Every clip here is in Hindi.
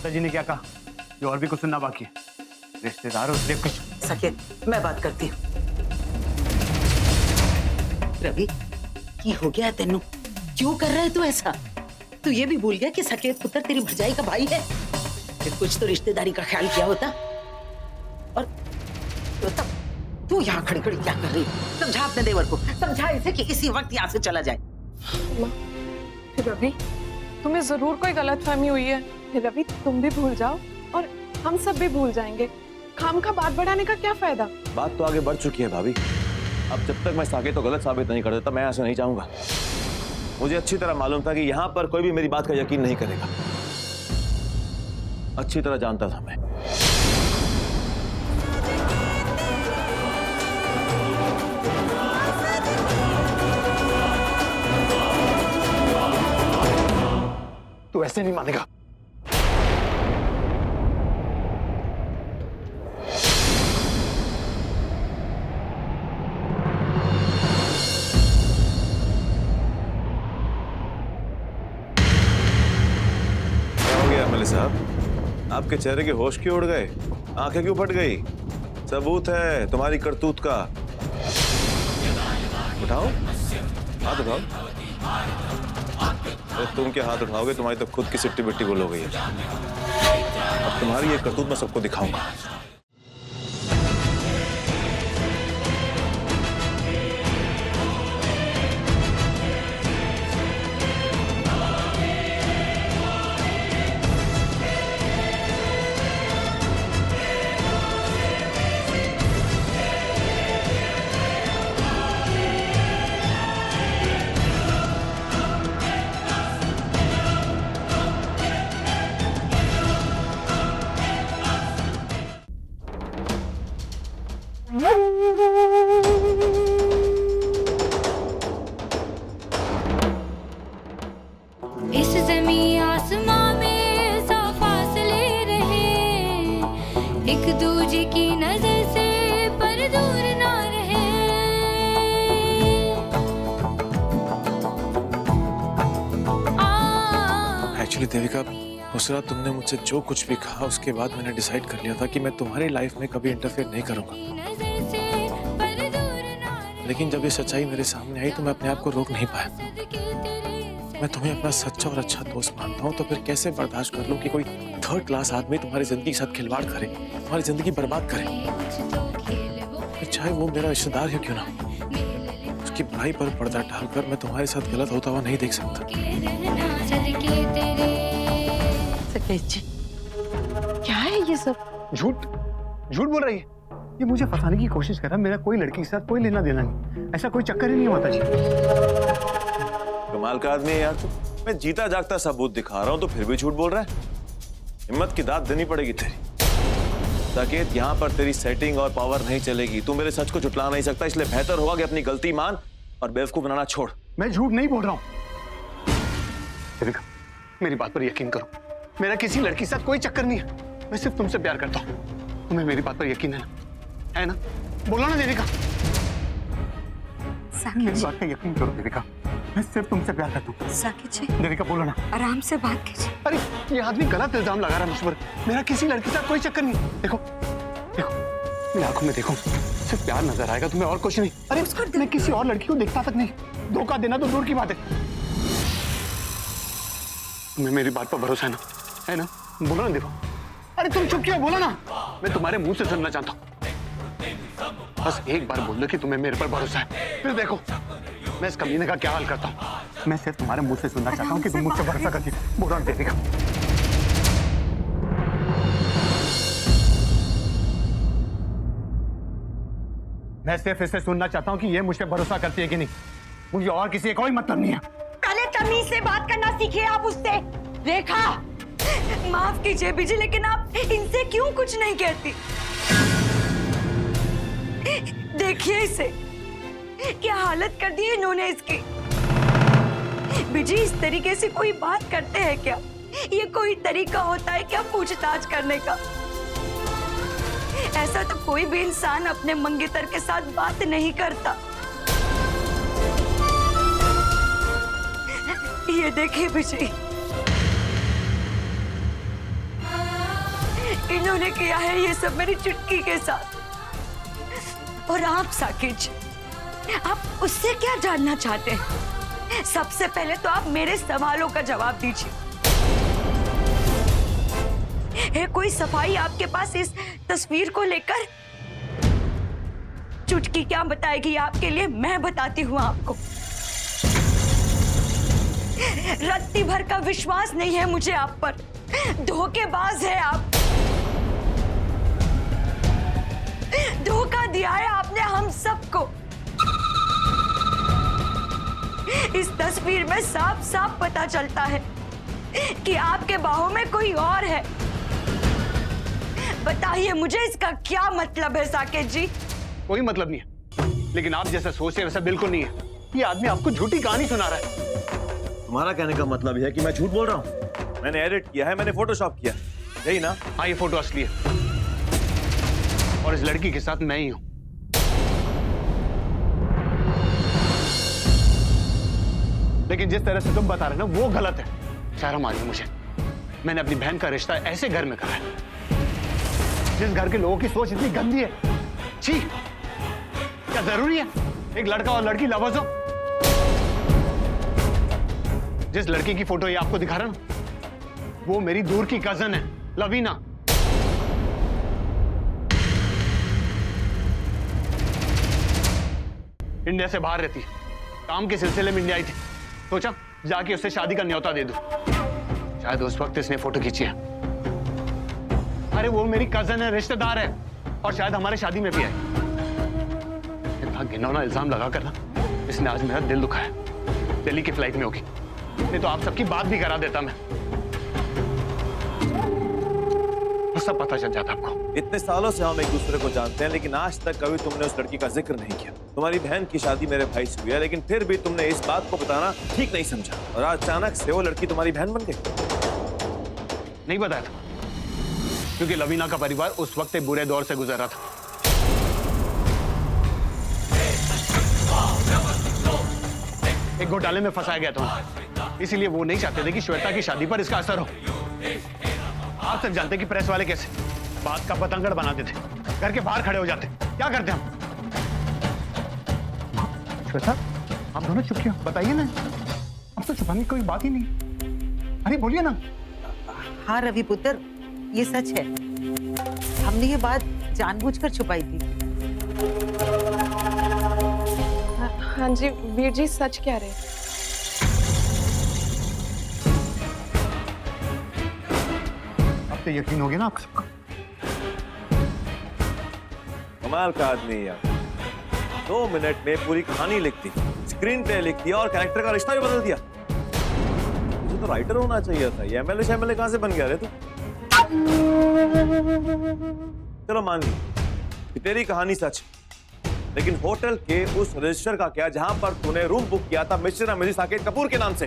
माता जी ने क्या कहा? ये और भी कुछ सुनना बाकी है। रिश्तेदारों से कुछ। सकेत, मैं बात करती हूँ। रवि, की हो गया तेनू? क्यों कर रहे तू ऐसा? तू ये भी भूल गया कि सकेत पुत्र तेरी भरजाई का भाई है? फिर कुछ तो रिश्तेदारी का ख्याल किया होता। और तो तब तू यहाँ खड़ी खड़ी क्या कर रही है? समझा अपने देवर को, समझा इसे कि इसी वक्त यहाँ से चला जाए। रवि, तुम्हें जरूर कोई गलतफहमी हुई है। रवि, तुम भी भूल जाओ और हम सब भी भूल जाएंगे। खाम का बात बढ़ाने का क्या फायदा? बात तो आगे बढ़ चुकी है भाभी। अब जब तक मैं साकेत तो गलत साबित नहीं कर देता, मैं ऐसा नहीं चाहूंगा। मुझे अच्छी तरह मालूम था कि यहाँ पर कोई भी मेरी बात का यकीन नहीं करेगा। अच्छी तरह जानता था मैं। तू ऐसे नहीं मानेगा। साहब, आपके चेहरे के होश क्यों उड़ गए? आंखें क्यों फट गई? सबूत है तुम्हारी करतूत का। उठाओ, हाथ उठाओ। तुम क्या हाथ उठाओगे? तुम्हारी तो खुद की सिट्टी बिट्टी गुल हो गई है। अब तुम्हारी ये करतूत मैं सबको दिखाऊंगा। इस ज़मीं आसमां में सा फासले रहे, एक दूजे की नजर से पर दूर ना रहे। एक्चुअली देविका, उस रात तुमने मुझसे जो कुछ भी कहा उसके बाद मैंने डिसाइड कर लिया था कि मैं तुम्हारी लाइफ में कभी इंटरफेयर नहीं करूंगा। लेकिन जब ये सच्चाई मेरे सामने आई तो मैं अपने आप को रोक नहीं पाया। मैं तुम्हें अपना सच्चा और अच्छा दोस्त मानता हूँ, तो फिर कैसे बर्दाश्त कर लूं कि कोई थर्ड क्लास आदमी तुम्हारी जिंदगी के साथ खिलवाड़ करे, तुम्हारी जिंदगी बर्बाद करे। फिर चाहे वो मेरा रिश्तेदार ही क्यों ना, उसकी बुराई पर पर्दा डालकर मैं तुम्हारे साथ गलत होता हुआ नहीं देख सकता। सकेत जी, क्या है ये सब? झूठ झूठ बोल रही है। ये मुझे फंसाने की कोशिश कर रहा है। मेरा कोई लड़की के साथ कोई लेना देना नहीं, ऐसा कोई चक्कर ही नहीं माता जी। कमाल का आदमी है यार तू। मैं जीता जागता सबूत दिखा रहा हूं तो फिर भी झूठ बोल रहा है। हिम्मत की दाद देनी पड़ेगी तेरी। साकेत, यहाँ पर तेरी सेटिंग और पावर नहीं चलेगी। तू मेरे सच को झुटला नहीं सकता, इसलिए बेहतर होगा कि अपनी गलती मान और बेवकूफ बनाना छोड़। मैं झूठ नहीं बोल रहा हूँ। देविका, मेरी बात पर यकीन करो, मेरा किसी लड़की के साथ कोई चक्कर नहीं है। मैं सिर्फ तुमसे प्यार करता हूँ। तुम्हें मेरी बात पर यकीन है ना? है ना? बोलो ना देविका। मेरी बात पर यकीन करो देविका, मैं सिर्फ तुमसे प्यार करता हूँ। साकेत जी, देविका बोलो ना। आराम से बात कीजिए। अरे ये आदमी गलत इल्जाम लगा रहा है मुझ पर। मेरा किसी लड़की के साथ कोई चक्कर नहीं। देखो देखो, मेरी आंखों में देखो, सिर्फ प्यार नजर आएगा तुम्हें और कुछ नहीं। अरे मैं किसी और लड़की को देखता तक नहीं। धोखा देना तो दूर की बात है। तुम्हें मेरी बात पर भरोसा है ना? है ना? बोलो ना देखो। अरे तुम चुप क्यों? बोलो ना, मैं तुम्हारे मुंह से सुनना चाहता हूँ। बस एक बार बोल दो कि तुम्हें मेरे पर भरोसा है, फिर देखो मैं इस कमीने का क्या हाल करता हूँ। मैं सिर्फ तुम्हारे मुंह से सुनना चाहता हूँ कि तुम मुझसे भरोसा करती हो। बोलो ना देविका। मैं सिर्फ इससे सुनना चाहता हूँ कि ये मुझसे भरोसा करती है कि नहीं। मुझे और किसी का कोई मतलब नहीं है। पहले तमीज से बात करना सीखिए आप उससे। रेखा, माफ कीजिए बीजी, लेकिन आप इनसे क्यों कुछ नहीं कहती? देखिए इसे, क्या हालत कर दी है इन्होंने इसकी। बीजी, इस तरीके से कोई बात करते हैं क्या? ये कोई तरीका होता है क्या पूछताछ करने का? ऐसा तो कोई भी इंसान अपने मंगेतर के साथ बात नहीं करता। ये देखिए बीजी, इन्होंने किया है ये सब मेरी चुटकी के साथ। और आप साकिब जी, आप उससे क्या जानना चाहते हैं? सबसे पहले तो आप मेरे सवालों का जवाब दीजिए। है कोई सफाई आपके पास इस तस्वीर को लेकर? चुटकी क्या बताएगी आपके लिए, मैं बताती हूँ आपको। रत्ती भर का विश्वास नहीं है मुझे आप पर, धोखेबाज है आप। धोखा दिया है आपने हम सबको। इस तस्वीर में साफ साफ पता चलता है कि आपके बाहों में कोई और है। बताइए मुझे इसका क्या मतलब है साकेत जी? कोई मतलब नहीं है, लेकिन आप जैसा सोचते हैं वैसा बिल्कुल नहीं है। ये आदमी आपको झूठी कहानी सुना रहा है। तुम्हारा कहने का मतलब है कि मैं झूठ बोल रहा हूँ? मैंने एडिट किया है, मैंने फोटोशॉप किया, यही ना? हाँ, ये फोटो असली है और इस लड़की के साथ मैं ही हूं। लेकिन जिस तरह से तुम बता रहे हो ना वो गलत है। शर्म आ रही है मुझे। मैंने अपनी बहन का रिश्ता ऐसे घर में करा है जिस घर के लोगों की सोच इतनी गंदी है। छी, क्या जरूरी है एक लड़का और लड़की लवर्स हो? जिस लड़की की फोटो ये आपको दिखा रहा ना, वो मेरी दूर की कजन है, लवीना। इंडिया से बाहर रहती है, काम के सिलसिले में इंडिया आई थी। सोचा जाके उससे शादी का न्योता दे दूं। शायद उस वक्त इसने फोटो खींची है। अरे वो मेरी कजन है, रिश्तेदार है, और शायद हमारे शादी में भी आई। इतना घिनौना इल्जाम लगाकर ना इसने आज मेरा दिल दुखाया। दिल्ली की फ्लाइट में होगी, नहीं तो आप सबकी बात भी करा देता मैं। सब पता चल जाता आपको। इतने सालों से हम एक दूसरे को जानते हैं, लेकिन आज तक कभी तुमने उस लड़की का जिक्र नहीं किया। तुम्हारी बहन की शादी मेरे भाई से हुई है, लेकिन फिर भी तुमने इस बात को बताना ठीक नहीं समझा, और आज अचानक से वो लड़की तुम्हारी बहन बन गई। नहीं बताया था, क्योंकि लवीना का परिवार उस वक्त एक बुरे दौर से गुजर रहा था। एक घोटाले में फंसाया गया था, इसीलिए वो नहीं चाहते थे कि श्वेता की शादी पर इसका असर हो। आप सब जानते कि प्रेस वाले कैसे बात का पतंगड़ बनाते थे, घर के बाहर खड़े हो जाते। क्या करते हम? श्वेता, आप दोनों चुप क्यों? बताइए ना, अब तो छुपाने की कोई बात ही नहीं। अरे बोलिए ना। हाँ रवि पुत्र, ये सच है। हमने ये बात जानबूझकर छुपाई थी। हाँ जी वीर जी, सच कह रहे हैं। अब तो यकीन हो गया ना आप सबको? कमाल का आदमी है यार, 2 मिनट में पूरी कहानी लिख दी, स्क्रीन प्ले लिख दिया और कैरेक्टर का रिश्ता भी बदल दिया। मुझे तो राइटर होना चाहिए था। ये एमएलए शमएलए कहां से बन गया रे तू? चलो मान ली कि तेरी कहानी सच, लेकिन होटल के उस रजिस्टर का क्या जहां पर तूने रूम बुक किया था मिस्टर मिसेस साकेत कपूर के नाम से?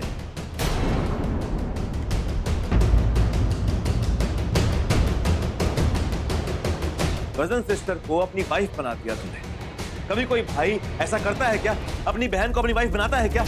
कजन सिस्टर को अपनी वाइफ बना दिया तुमने। कभी कोई भाई ऐसा करता है क्या? अपनी बहन को अपनी वाइफ बनाता है क्या?